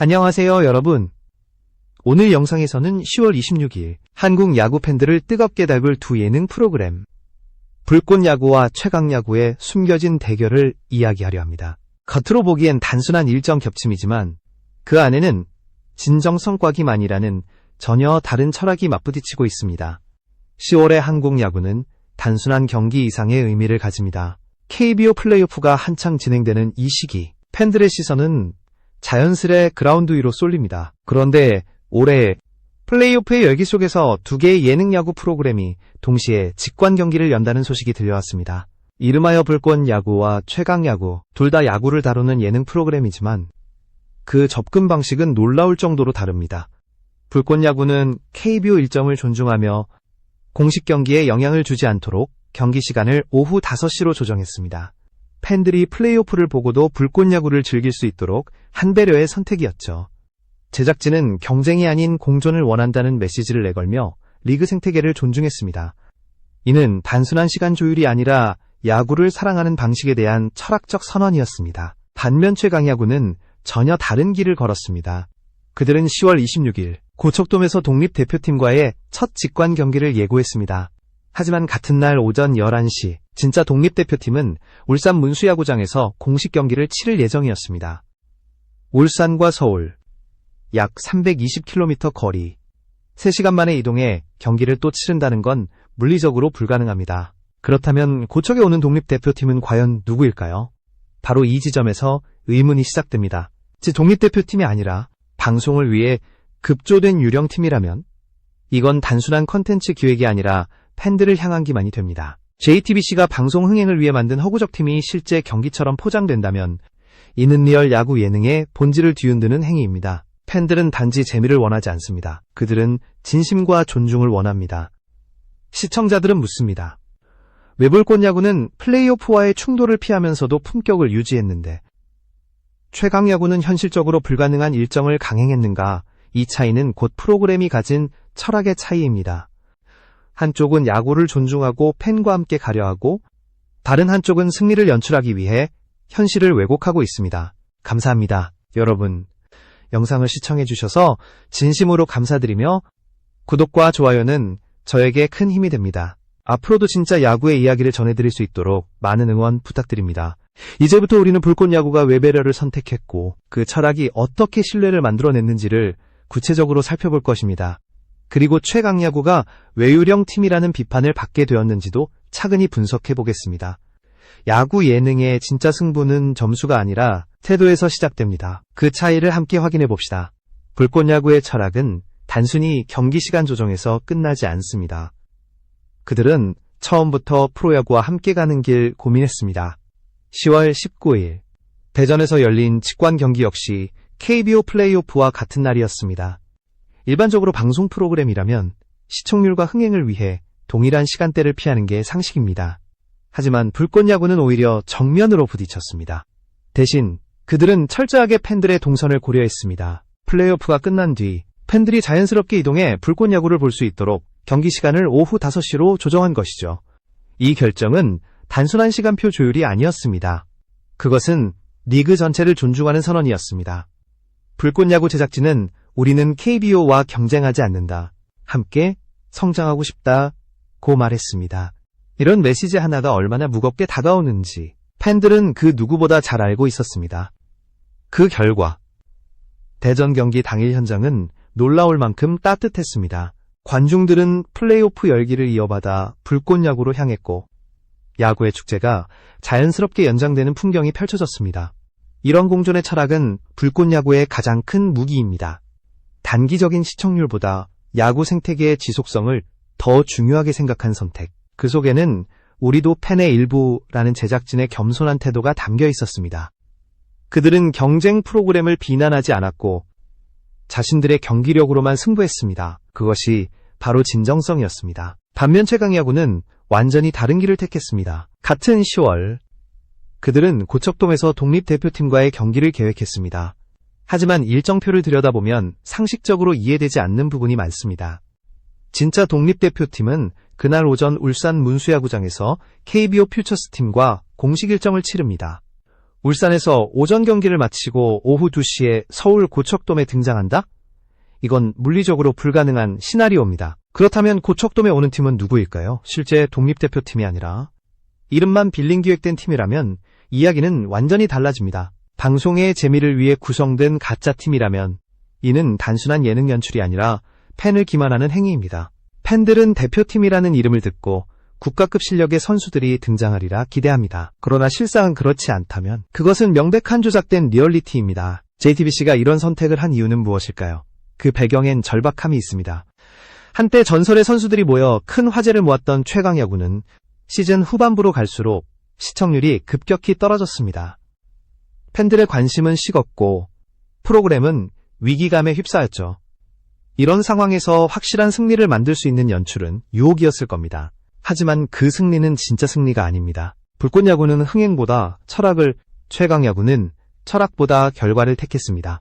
안녕하세요, 여러분. 오늘 영상에서는 10월 26일 한국 야구 팬들을 뜨겁게 달굴 두 예능 프로그램 불꽃야구와 최강야구의 숨겨진 대결을 이야기하려 합니다. 겉으로 보기엔 단순한 일정 겹침이지만 그 안에는 진정성과기만이라는 전혀 다른 철학이 맞부딪히고 있습니다. 10월의 한국 야구는 단순한 경기 이상의 의미를 가집니다. KBO 플레이오프가 한창 진행되는 이 시기, 팬들의 시선은 자연스레 그라운드 위로 쏠립니다. 그런데 올해 플레이오프의 열기 속에서 두 개의 예능 야구 프로그램이 동시에 직관 경기를 연다는 소식이 들려왔습니다. 이름하여 불꽃야구와 최강야구, 둘 다 야구를 다루는 예능 프로그램이지만 그 접근 방식은 놀라울 정도로 다릅니다. 불꽃야구는 KBO 일정을 존중하며 공식 경기에 영향을 주지 않도록 경기 시간을 오후 5시로 조정했습니다. 팬들이 플레이오프를 보고도 불꽃야구를 즐길 수 있도록 한 배려의 선택이었죠. 제작진은 경쟁이 아닌 공존을 원한다는 메시지를 내걸며 리그 생태계를 존중했습니다. 이는 단순한 시간 조율이 아니라 야구를 사랑하는 방식에 대한 철학적 선언이었습니다. 반면 최강야구는 전혀 다른 길을 걸었습니다. 그들은 10월 26일 고척돔에서 독립대표팀과의 첫 직관 경기를 예고했습니다. 하지만 같은 날 오전 11시 진짜 독립대표팀은 울산 문수야구장에서 공식 경기를 치를 예정이었습니다. 울산과 서울 약 320km 거리 3시간 만에 이동해 경기를 또 치른다는 건 물리적으로 불가능합니다. 그렇다면 고척에 오는 독립대표팀은 과연 누구일까요? 바로 이 지점에서 의문이 시작됩니다. 독립대표팀이 아니라 방송을 위해 급조된 유령팀이라면 이건 단순한 컨텐츠 기획이 아니라 팬들을 향한 기만이 됩니다. JTBC가 방송 흥행을 위해 만든 허구적 팀이 실제 경기처럼 포장된다면 이는 리얼 야구 예능의 본질을 뒤흔드는 행위입니다. 팬들은 단지 재미를 원하지 않습니다. 그들은 진심과 존중을 원합니다. 시청자들은 묻습니다. 왜 불꽃야구는 플레이오프와의 충돌을 피하면서도 품격을 유지했는데 최강야구는 현실적으로 불가능한 일정을 강행했는가? 이 차이는 곧 프로그램이 가진 철학의 차이입니다. 한쪽은 야구를 존중하고 팬과 함께 가려하고 다른 한쪽은 승리를 연출하기 위해 현실을 왜곡하고 있습니다. 감사합니다. 여러분, 영상을 시청해주셔서 진심으로 감사드리며 구독과 좋아요는 저에게 큰 힘이 됩니다. 앞으로도 진짜 야구의 이야기를 전해드릴 수 있도록 많은 응원 부탁드립니다. 이제부터 우리는 불꽃야구가 왜 배려를 선택했고 그 철학이 어떻게 신뢰를 만들어냈는지를 구체적으로 살펴볼 것입니다. 그리고 최강야구가 왜 유령팀이라는 비판을 받게 되었는지도 차근히 분석해 보겠습니다. 야구 예능의 진짜 승부는 점수가 아니라 태도에서 시작됩니다. 그 차이를 함께 확인해 봅시다. 불꽃야구의 철학은 단순히 경기 시간 조정에서 끝나지 않습니다. 그들은 처음부터 프로야구와 함께 가는 길 고민했습니다. 10월 19일 대전에서 열린 직관 경기 역시 KBO 플레이오프와 같은 날이었습니다. 일반적으로 방송 프로그램이라면 시청률과 흥행을 위해 동일한 시간대를 피하는 게 상식입니다. 하지만 불꽃야구는 오히려 정면으로 부딪혔습니다. 대신 그들은 철저하게 팬들의 동선을 고려했습니다. 플레이오프가 끝난 뒤 팬들이 자연스럽게 이동해 불꽃야구를 볼 수 있도록 경기 시간을 오후 5시로 조정한 것이죠. 이 결정은 단순한 시간표 조율이 아니었습니다. 그것은 리그 전체를 존중하는 선언이었습니다. 불꽃야구 제작진은 우리는 KBO와 경쟁하지 않는다. 함께 성장하고 싶다고 말했습니다. 이런 메시지 하나가 얼마나 무겁게 다가오는지 팬들은 그 누구보다 잘 알고 있었습니다. 그 결과 대전 경기 당일 현장은 놀라울 만큼 따뜻했습니다. 관중들은 플레이오프 열기를 이어받아 불꽃야구로 향했고 야구의 축제가 자연스럽게 연장되는 풍경이 펼쳐졌습니다. 이런 공존의 철학은 불꽃야구의 가장 큰 무기입니다. 단기적인 시청률보다 야구 생태계의 지속성을 더 중요하게 생각한 선택. 그 속에는 우리도 팬의 일부라는 제작진의 겸손한 태도가 담겨 있었습니다. 그들은 경쟁 프로그램을 비난하지 않았고 자신들의 경기력으로만 승부했습니다. 그것이 바로 진정성이었습니다. 반면 최강야구는 완전히 다른 길을 택했습니다. 같은 10월 그들은 고척돔에서 독립대표팀과의 경기를 계획했습니다. 하지만 일정표를 들여다보면 상식적으로 이해되지 않는 부분이 많습니다. 진짜 독립대표팀은 그날 오전 울산 문수야구장에서 KBO 퓨처스팀과 공식 일정을 치릅니다. 울산에서 오전 경기를 마치고 오후 2시에 서울 고척돔에 등장한다? 이건 물리적으로 불가능한 시나리오입니다. 그렇다면 고척돔에 오는 팀은 누구일까요? 실제 독립대표팀이 아니라 이름만 빌린 기획된 팀이라면 이야기는 완전히 달라집니다. 방송의 재미를 위해 구성된 가짜 팀이라면 이는 단순한 예능 연출이 아니라 팬을 기만하는 행위입니다. 팬들은 대표팀이라는 이름을 듣고 국가급 실력의 선수들이 등장하리라 기대합니다. 그러나 실상은 그렇지 않다면 그것은 명백한 조작된 리얼리티입니다. JTBC가 이런 선택을 한 이유는 무엇일까요? 그 배경엔 절박함이 있습니다. 한때 전설의 선수들이 모여 큰 화제를 모았던 최강야구는 시즌 후반부로 갈수록 시청률이 급격히 떨어졌습니다. 팬들의 관심은 식었고 프로그램은 위기감에 휩싸였죠. 이런 상황에서 확실한 승리를 만들 수 있는 연출은 유혹이었을 겁니다. 하지만 그 승리는 진짜 승리가 아닙니다. 불꽃야구는 흥행보다 철학을, 최강야구는 철학보다 결과를 택했습니다.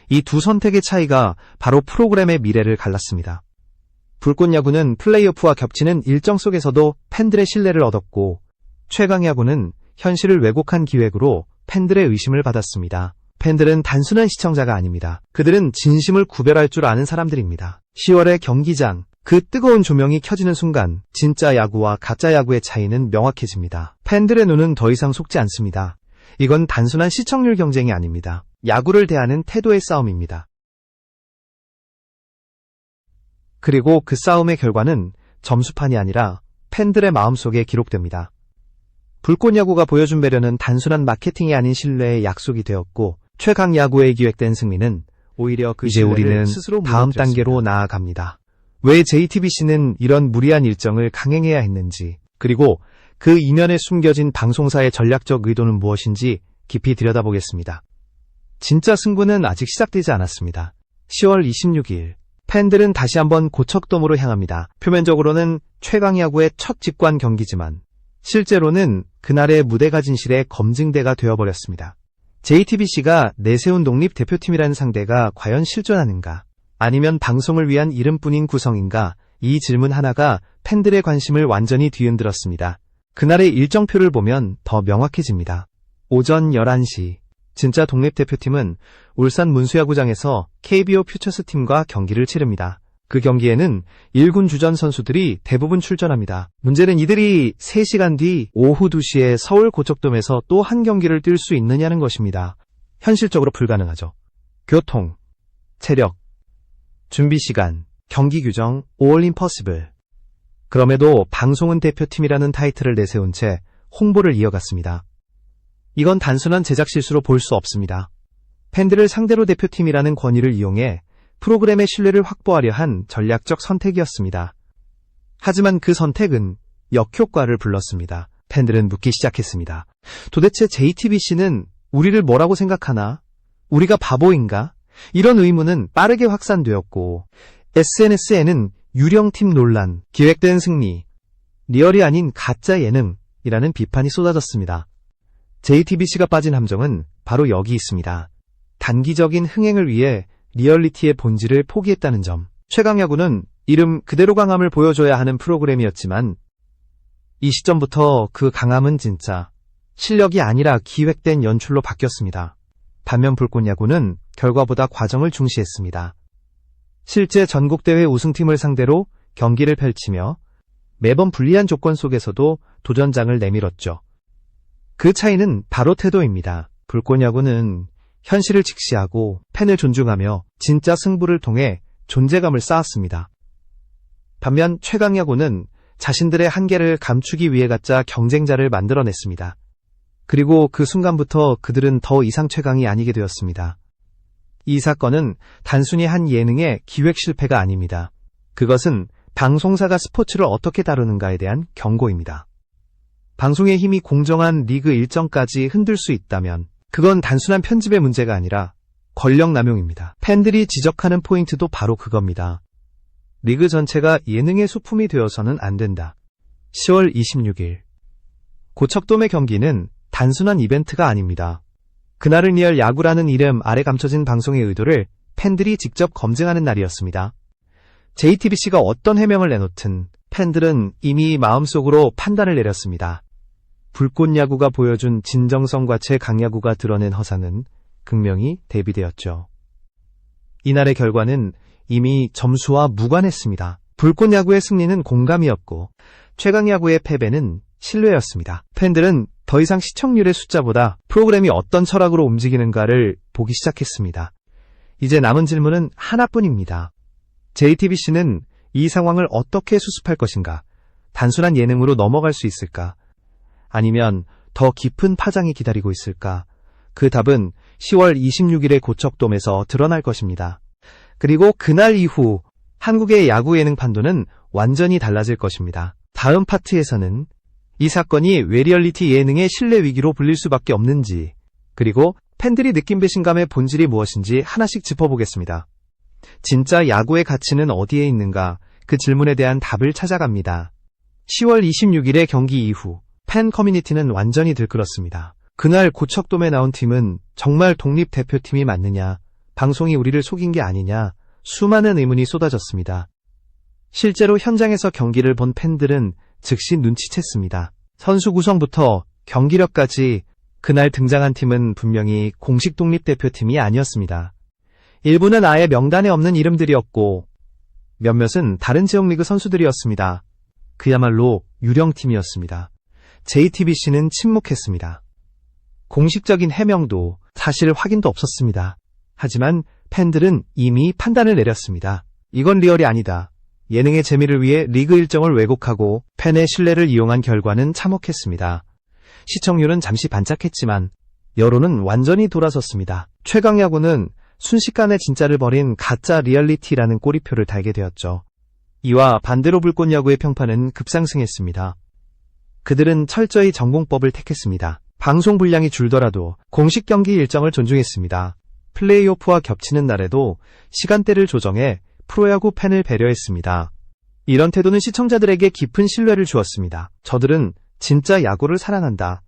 이 두 선택의 차이가 바로 프로그램의 미래를 갈랐습니다. 불꽃야구는 플레이오프와 겹치는 일정 속에서도 팬들의 신뢰를 얻었고, 최강야구는 현실을 왜곡한 기획으로 팬들의 의심을 받았습니다. 팬들은 단순한 시청자가 아닙니다. 그들은 진심을 구별할 줄 아는 사람들입니다. 10월의 경기장, 그 뜨거운 조명이 켜지는 순간 진짜 야구와 가짜 야구의 차이는 명확해집니다. 팬들의 눈은 더 이상 속지 않습니다. 이건 단순한 시청률 경쟁이 아닙니다. 야구를 대하는 태도의 싸움입니다. 그리고 그 싸움의 결과는 점수판이 아니라 팬들의 마음속에 기록됩니다. 불꽃야구가 보여준 배려는 단순한 마케팅이 아닌 신뢰의 약속이 되었고, 최강야구에 기획된 승리는 오히려 그 이제 우리는 스스로 다음 단계로 나아갑니다. 왜 JTBC는 이런 무리한 일정을 강행해야 했는지, 그리고 그 이면에 숨겨진 방송사의 전략적 의도는 무엇인지 깊이 들여다보겠습니다. 진짜 승부는 아직 시작되지 않았습니다. 10월 26일, 팬들은 다시 한번 고척돔으로 향합니다. 표면적으로는 최강야구의 첫 직관 경기지만 실제로는 그날의 무대가 진실의 검증대가 되어버렸습니다. JTBC가 내세운 독립대표팀이라는 상대가 과연 실존하는가? 아니면 방송을 위한 이름뿐인 구성인가? 이 질문 하나가 팬들의 관심을 완전히 뒤흔들었습니다. 그날의 일정표를 보면 더 명확해집니다. 오전 11시, 진짜 독립대표팀은 울산 문수야구장에서 KBO 퓨처스팀과 경기를 치릅니다. 그 경기에는 1군 주전 선수들이 대부분 출전합니다. 문제는 이들이 3시간 뒤 오후 2시에 서울 고척돔에서 또 한 경기를 뛸 수 있느냐는 것입니다. 현실적으로 불가능하죠. 교통, 체력, 준비 시간, 경기 규정, all impossible. 그럼에도 방송은 대표팀이라는 타이틀을 내세운 채 홍보를 이어갔습니다. 이건 단순한 제작 실수로 볼 수 없습니다. 팬들을 상대로 대표팀이라는 권위를 이용해 프로그램의 신뢰를 확보하려 한 전략적 선택이었습니다. 하지만 그 선택은 역효과를 불렀습니다. 팬들은 묻기 시작했습니다. 도대체 JTBC는 우리를 뭐라고 생각하나? 우리가 바보인가? 이런 의문은 빠르게 확산되었고, SNS에는 유령팀 논란, 기획된 승리, 리얼이 아닌 가짜 예능이라는 비판이 쏟아졌습니다. JTBC가 빠진 함정은 바로 여기 있습니다. 단기적인 흥행을 위해 리얼리티의 본질을 포기했다는 점. 최강야구는 이름 그대로 강함을 보여줘야 하는 프로그램이었지만 이 시점부터 그 강함은 진짜 실력이 아니라 기획된 연출로 바뀌었습니다. 반면 불꽃야구는 결과보다 과정을 중시했습니다. 실제 전국대회 우승팀을 상대로 경기를 펼치며 매번 불리한 조건 속에서도 도전장을 내밀었죠. 그 차이는 바로 태도입니다. 불꽃야구는 현실을 직시하고 팬을 존중하며 진짜 승부를 통해 존재감을 쌓았습니다. 반면 최강야구는 자신들의 한계를 감추기 위해 가짜 경쟁자를 만들어냈습니다. 그리고 그 순간부터 그들은 더 이상 최강이 아니게 되었습니다. 이 사건은 단순히 한 예능의 기획 실패가 아닙니다. 그것은 방송사가 스포츠를 어떻게 다루는가에 대한 경고입니다. 방송의 힘이 공정한 리그 일정까지 흔들 수 있다면 그건 단순한 편집의 문제가 아니라 권력 남용입니다. 팬들이 지적하는 포인트도 바로 그겁니다. 리그 전체가 예능의 소품이 되어서는 안 된다. 10월 26일 고척돔의 경기는 단순한 이벤트가 아닙니다. 그날은 리얼 야구라는 이름 아래 감춰진 방송의 의도를 팬들이 직접 검증하는 날이었습니다. JTBC가 어떤 해명을 내놓든 팬들은 이미 마음속으로 판단을 내렸습니다. 불꽃야구가 보여준 진정성과 최강야구가 드러낸 허상은 극명히 대비되었죠. 이날의 결과는 이미 점수와 무관했습니다. 불꽃야구의 승리는 공감이었고 최강야구의 패배는 신뢰였습니다. 팬들은 더 이상 시청률의 숫자보다 프로그램이 어떤 철학으로 움직이는가를 보기 시작했습니다. 이제 남은 질문은 하나뿐입니다. JTBC는 이 상황을 어떻게 수습할 것인가? 단순한 예능으로 넘어갈 수 있을까? 아니면 더 깊은 파장이 기다리고 있을까? 그 답은 10월 26일의 고척돔에서 드러날 것입니다. 그리고 그날 이후 한국의 야구 예능 판도는 완전히 달라질 것입니다. 다음 파트에서는 이 사건이 왜 리얼리티 예능의 신뢰 위기로 불릴 수밖에 없는지, 그리고 팬들이 느낀 배신감의 본질이 무엇인지 하나씩 짚어보겠습니다. 진짜 야구의 가치는 어디에 있는가? 그 질문에 대한 답을 찾아갑니다. 10월 26일의 경기 이후 팬 커뮤니티는 완전히 들끓었습니다. 그날 고척돔에 나온 팀은 정말 독립대표팀이 맞느냐? 방송이 우리를 속인 게 아니냐? 수많은 의문이 쏟아졌습니다. 실제로 현장에서 경기를 본 팬들은 즉시 눈치챘습니다. 선수 구성부터 경기력까지 그날 등장한 팀은 분명히 공식 독립대표팀이 아니었습니다. 일부는 아예 명단에 없는 이름들이었고 몇몇은 다른 지역리그 선수들이었습니다. 그야말로 유령팀이었습니다. JTBC는 침묵했습니다. 공식적인 해명도 사실 확인도 없었습니다. 하지만 팬들은 이미 판단을 내렸습니다. 이건 리얼이 아니다. 예능의 재미를 위해 리그 일정을 왜곡하고 팬의 신뢰를 이용한 결과는 참혹했습니다. 시청률은 잠시 반짝했지만 여론은 완전히 돌아섰습니다. 최강야구는 순식간에 진짜를 버린 가짜 리얼리티라는 꼬리표를 달게 되었죠. 이와 반대로 불꽃야구의 평판은 급상승했습니다. 그들은 철저히 전공법을 택했습니다. 방송 분량이 줄더라도 공식 경기 일정을 존중했습니다. 플레이오프와 겹치는 날에도 시간대를 조정해 프로야구 팬을 배려했습니다. 이런 태도는 시청자들에게 깊은 신뢰를 주었습니다. 저들은 진짜 야구를 사랑한다.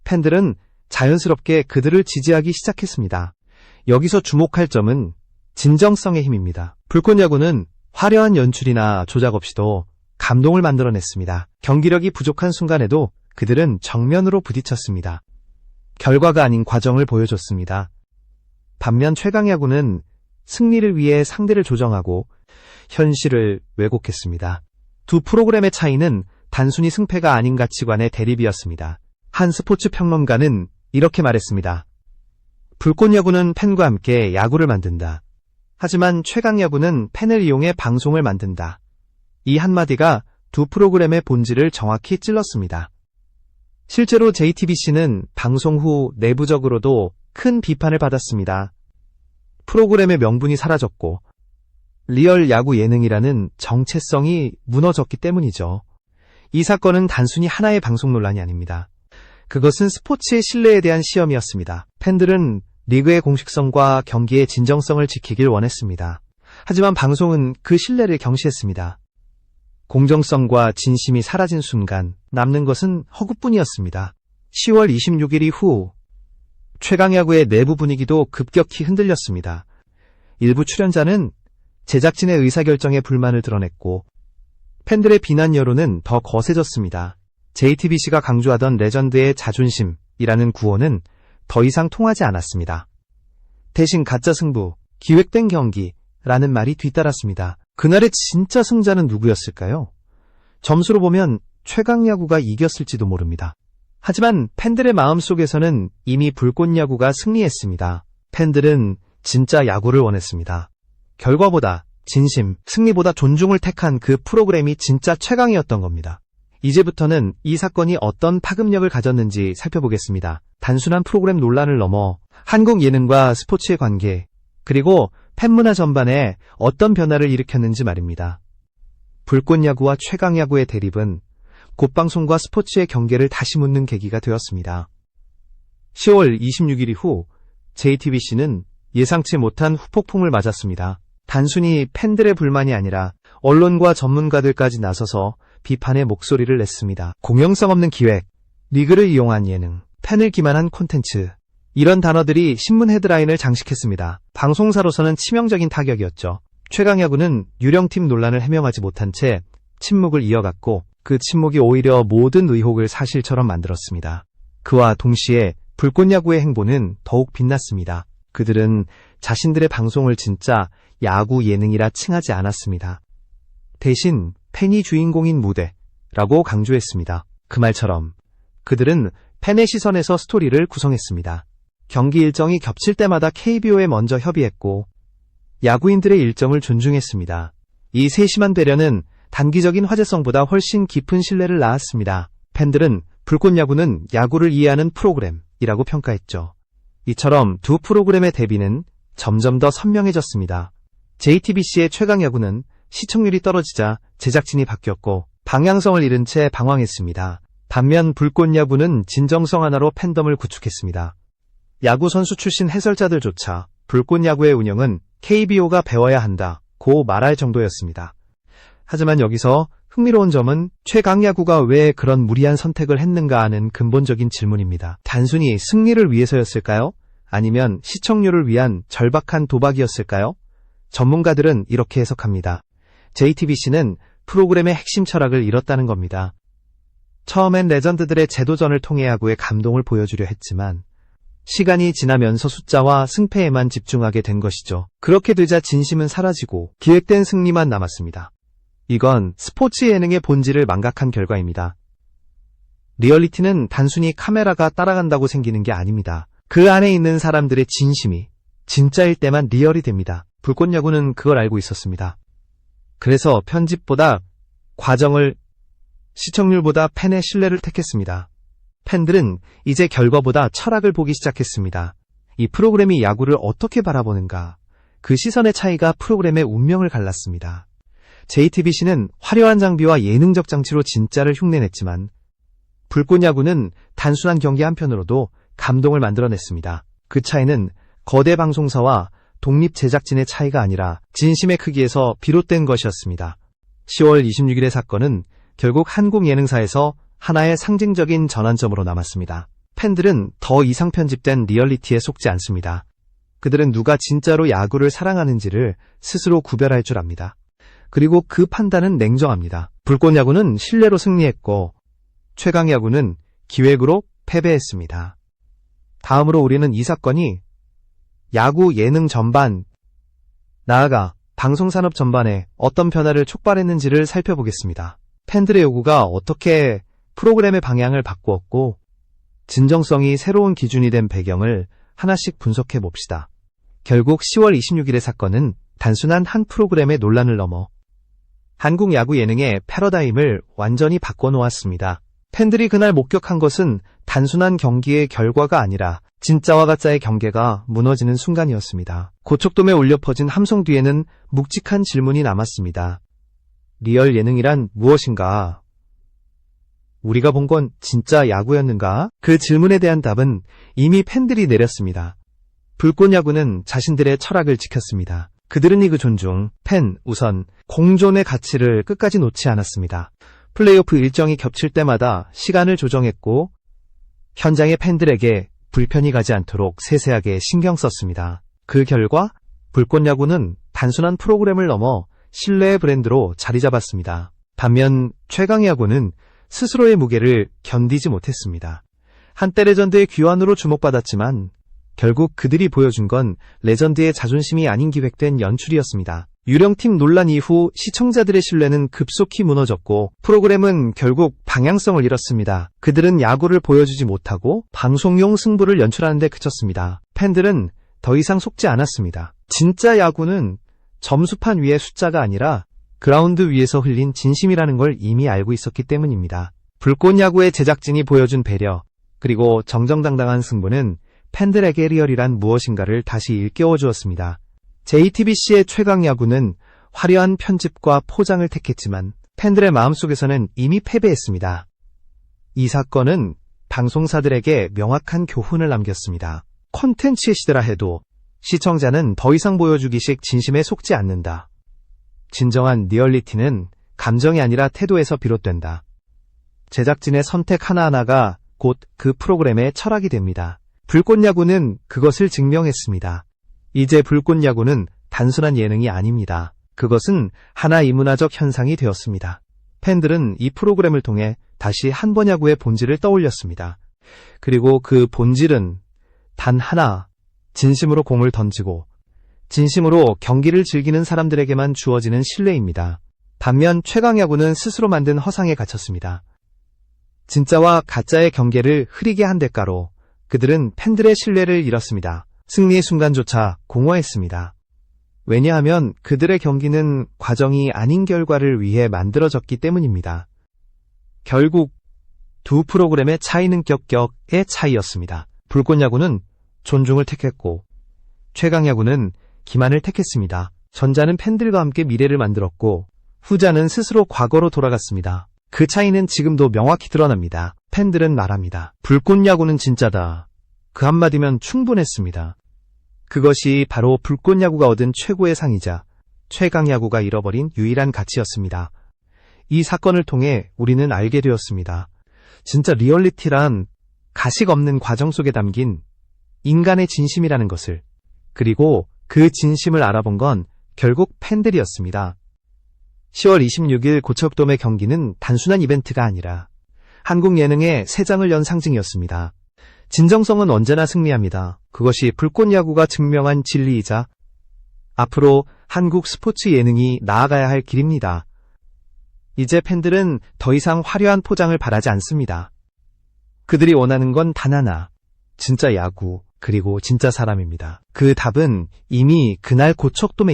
팬들은 자연스럽게 그들을 지지하기 시작했습니다. 여기서 주목할 점은 진정성의 힘입니다. 불꽃야구는 화려한 연출이나 조작 없이도 감동을 만들어냈습니다. 경기력이 부족한 순간에도 그들은 정면으로 부딪혔습니다. 결과가 아닌 과정을 보여줬습니다. 반면 최강야구는 승리를 위해 상대를 조정하고 현실을 왜곡했습니다. 두 프로그램의 차이는 단순히 승패가 아닌 가치관의 대립이었습니다. 한 스포츠 평론가는 이렇게 말했습니다. 불꽃야구는 팬과 함께 야구를 만든다. 하지만 최강야구는 팬을 이용해 방송을 만든다. 이 한마디가 두 프로그램의 본질을 정확히 찔렀습니다. 실제로 JTBC는 방송 후 내부적으로도 큰 비판을 받았습니다. 프로그램의 명분이 사라졌고 리얼 야구 예능이라는 정체성이 무너졌기 때문이죠. 이 사건은 단순히 하나의 방송 논란이 아닙니다. 그것은 스포츠의 신뢰에 대한 시험이었습니다. 팬들은 리그의 공식성과 경기의 진정성을 지키길 원했습니다. 하지만 방송은 그 신뢰를 경시했습니다. 공정성과 진심이 사라진 순간 남는 것은 허구뿐이었습니다. 10월 26일 이후 최강야구의 내부 분위기도 급격히 흔들렸습니다. 일부 출연자는 제작진의 의사결정에 불만을 드러냈고 팬들의 비난 여론은 더 거세졌습니다. JTBC가 강조하던 레전드의 자존심이라는 구호는 더 이상 통하지 않았습니다. 대신 가짜 승부, 기획된 경기라는 말이 뒤따랐습니다. 그날의 진짜 승자는 누구였을까요? 점수로 보면 최강야구가 이겼을지도 모릅니다. 하지만 팬들의 마음속에서는 이미 불꽃야구가 승리했습니다. 팬들은 진짜 야구를 원했습니다. 결과보다 진심, 승리보다 존중을 택한 그 프로그램이 진짜 최강이었던 겁니다. 이제부터는 이 사건이 어떤 파급력을 가졌는지 살펴보겠습니다. 단순한 프로그램 논란을 넘어 한국 예능과 스포츠의 관계, 그리고 팬문화 전반에 어떤 변화를 일으켰는지 말입니다. 불꽃야구와 최강야구의 대립은 곧방송과 스포츠의 경계를 다시 묻는 계기가 되었습니다. 10월 26일 이후 JTBC는 예상치 못한 후폭풍을 맞았습니다. 단순히 팬들의 불만이 아니라 언론과 전문가들까지 나서서 비판의 목소리를 냈습니다. 공영성 없는 기획, 리그를 이용한 예능, 팬을 기만한 콘텐츠, 이런 단어들이 신문 헤드라인을 장식했습니다. 방송사로서는 치명적인 타격이었죠. 최강야구는 유령팀 논란을 해명하지 못한 채 침묵을 이어갔고 그 침묵이 오히려 모든 의혹을 사실처럼 만들었습니다. 그와 동시에 불꽃야구의 행보는 더욱 빛났습니다. 그들은 자신들의 방송을 진짜 야구 예능이라 칭하지 않았습니다. 대신 팬이 주인공인 무대라고 강조했습니다. 그 말처럼 그들은 팬의 시선에서 스토리를 구성했습니다. 경기 일정이 겹칠 때마다 KBO에 먼저 협의했고 야구인들의 일정을 존중했습니다. 이 세심한 배려는 단기적인 화제성보다 훨씬 깊은 신뢰를 낳았습니다. 팬들은 불꽃야구는 야구를 이해하는 프로그램이라고 평가했죠. 이처럼 두 프로그램의 대비는 점점 더 선명해졌습니다. JTBC의 최강야구는 시청률이 떨어지자 제작진이 바뀌었고 방향성을 잃은 채 방황했습니다. 반면 불꽃야구는 진정성 하나로 팬덤을 구축했습니다. 야구 선수 출신 해설자들조차 불꽃야구의 운영은 KBO가 배워야 한다고 말할 정도였습니다. 하지만 여기서 흥미로운 점은 최강야구가 왜 그런 무리한 선택을 했는가 하는 근본적인 질문입니다. 단순히 승리를 위해서였을까요? 아니면 시청률을 위한 절박한 도박이었을까요? 전문가들은 이렇게 해석합니다. JTBC는 프로그램의 핵심 철학을 잃었다는 겁니다. 처음엔 레전드들의 재도전을 통해 야구의 감동을 보여주려 했지만 시간이 지나면서 숫자와 승패에만 집중하게 된 것이죠. 그렇게 되자 진심은 사라지고 기획된 승리만 남았습니다. 이건 스포츠 예능의 본질을 망각한 결과입니다. 리얼리티는 단순히 카메라가 따라간다고 생기는 게 아닙니다. 그 안에 있는 사람들의 진심이 진짜일 때만 리얼이 됩니다. 불꽃야구는 그걸 알고 있었습니다. 그래서 편집보다 과정을, 시청률보다 팬의 신뢰를 택했습니다. 팬들은 이제 결과보다 철학을 보기 시작했습니다. 이 프로그램이 야구를 어떻게 바라보는가, 그 시선의 차이가 프로그램의 운명을 갈랐습니다. JTBC는 화려한 장비와 예능적 장치로 진짜를 흉내냈지만 불꽃야구는 단순한 경기 한편으로도 감동을 만들어냈습니다. 그 차이는 거대 방송사와 독립 제작진의 차이가 아니라 진심의 크기에서 비롯된 것이었습니다. 10월 26일의 사건은 결국 한국 예능사에서 하나의 상징적인 전환점으로 남았습니다. 팬들은 더 이상 편집된 리얼리티에 속지 않습니다. 그들은 누가 진짜로 야구를 사랑하는지를 스스로 구별할 줄 압니다. 그리고 그 판단은 냉정합니다. 불꽃야구는 신뢰로 승리했고 최강야구는 기획으로 패배했습니다. 다음으로 우리는 이 사건이 야구 예능 전반, 나아가 방송산업 전반에 어떤 변화를 촉발했는지를 살펴보겠습니다. 팬들의 요구가 어떻게 프로그램의 방향을 바꾸었고 진정성이 새로운 기준이 된 배경을 하나씩 분석해 봅시다. 결국 10월 26일의 사건은 단순한 한 프로그램의 논란을 넘어 한국 야구 예능의 패러다임을 완전히 바꿔놓았습니다. 팬들이 그날 목격한 것은 단순한 경기의 결과가 아니라 진짜와 가짜의 경계가 무너지는 순간이었습니다. 고척돔에 울려 퍼진 함성 뒤에는 묵직한 질문이 남았습니다. 리얼 예능이란 무엇인가? 우리가 본 건 진짜 야구였는가? 그 질문에 대한 답은 이미 팬들이 내렸습니다. 불꽃야구는 자신들의 철학을 지켰습니다. 그들은 리그 존중, 팬 우선, 공존의 가치를 끝까지 놓지 않았습니다. 플레이오프 일정이 겹칠 때마다 시간을 조정했고 현장의 팬들에게 불편이 가지 않도록 세세하게 신경 썼습니다. 그 결과 불꽃야구는 단순한 프로그램을 넘어 신뢰의 브랜드로 자리 잡았습니다. 반면 최강야구는 스스로의 무게를 견디지 못했습니다. 한때 레전드의 귀환으로 주목받았지만 결국 그들이 보여준 건 레전드의 자존심이 아닌 기획된 연출이었습니다. 유령팀 논란 이후 시청자들의 신뢰는 급속히 무너졌고 프로그램은 결국 방향성을 잃었습니다. 그들은 야구를 보여주지 못하고 방송용 승부를 연출하는 데 그쳤습니다. 팬들은 더 이상 속지 않았습니다. 진짜 야구는 점수판 위의 숫자가 아니라 그라운드 위에서 흘린 진심이라는 걸 이미 알고 있었기 때문입니다. 불꽃야구의 제작진이 보여준 배려, 그리고 정정당당한 승부는 팬들에게 리얼이란 무엇인가를 다시 일깨워 주었습니다. JTBC의 최강야구는 화려한 편집과 포장을 택했지만 팬들의 마음속에서는 이미 패배했습니다. 이 사건은 방송사들에게 명확한 교훈을 남겼습니다. 콘텐츠의 시대라 해도 시청자는 더 이상 보여주기식 진심에 속지 않는다. 진정한 리얼리티는 감정이 아니라 태도에서 비롯된다. 제작진의 선택 하나하나가 곧 그 프로그램의 철학이 됩니다. 불꽃야구는 그것을 증명했습니다. 이제 불꽃야구는 단순한 예능이 아닙니다. 그것은 하나의 문화적 현상이 되었습니다. 팬들은 이 프로그램을 통해 다시 한번 야구의 본질을 떠올렸습니다. 그리고 그 본질은 단 하나, 진심으로 공을 던지고 진심으로 경기를 즐기는 사람들에게만 주어지는 신뢰입니다. 반면 최강야구는 스스로 만든 허상에 갇혔습니다. 진짜와 가짜의 경계를 흐리게 한 대가로 그들은 팬들의 신뢰를 잃었습니다. 승리의 순간조차 공허했습니다. 왜냐하면 그들의 경기는 과정이 아닌 결과를 위해 만들어졌기 때문입니다. 결국 두 프로그램의 차이는 격격의 차이였습니다. 불꽃야구는 존중을 택했고 최강야구는 기만을 택했습니다. 전자는 팬들과 함께 미래를 만들었고 후자는 스스로 과거로 돌아갔습니다. 그 차이는 지금도 명확히 드러납니다. 팬들은 말합니다. 불꽃야구는 진짜다. 그 한마디면 충분했습니다. 그것이 바로 불꽃야구가 얻은 최고의 상이자 최강야구가 잃어버린 유일한 가치였습니다. 이 사건을 통해 우리는 알게 되었습니다. 진짜 리얼리티란 가식 없는 과정 속에 담긴 인간의 진심이라는 것을, 그리고 그 진심을 알아본 건 결국 팬들이었습니다. 10월 26일 고척돔의 경기는 단순한 이벤트가 아니라 한국 예능의 새 장을 연 상징이었습니다. 진정성은 언제나 승리합니다. 그것이 불꽃야구가 증명한 진리이자 앞으로 한국 스포츠 예능이 나아가야 할 길입니다. 이제 팬들은 더 이상 화려한 포장을 바라지 않습니다. 그들이 원하는 건 단 하나, 진짜 야구, 그리고 진짜 사람입니다. 그 답은 이미 그날 고척돔에 있습니다.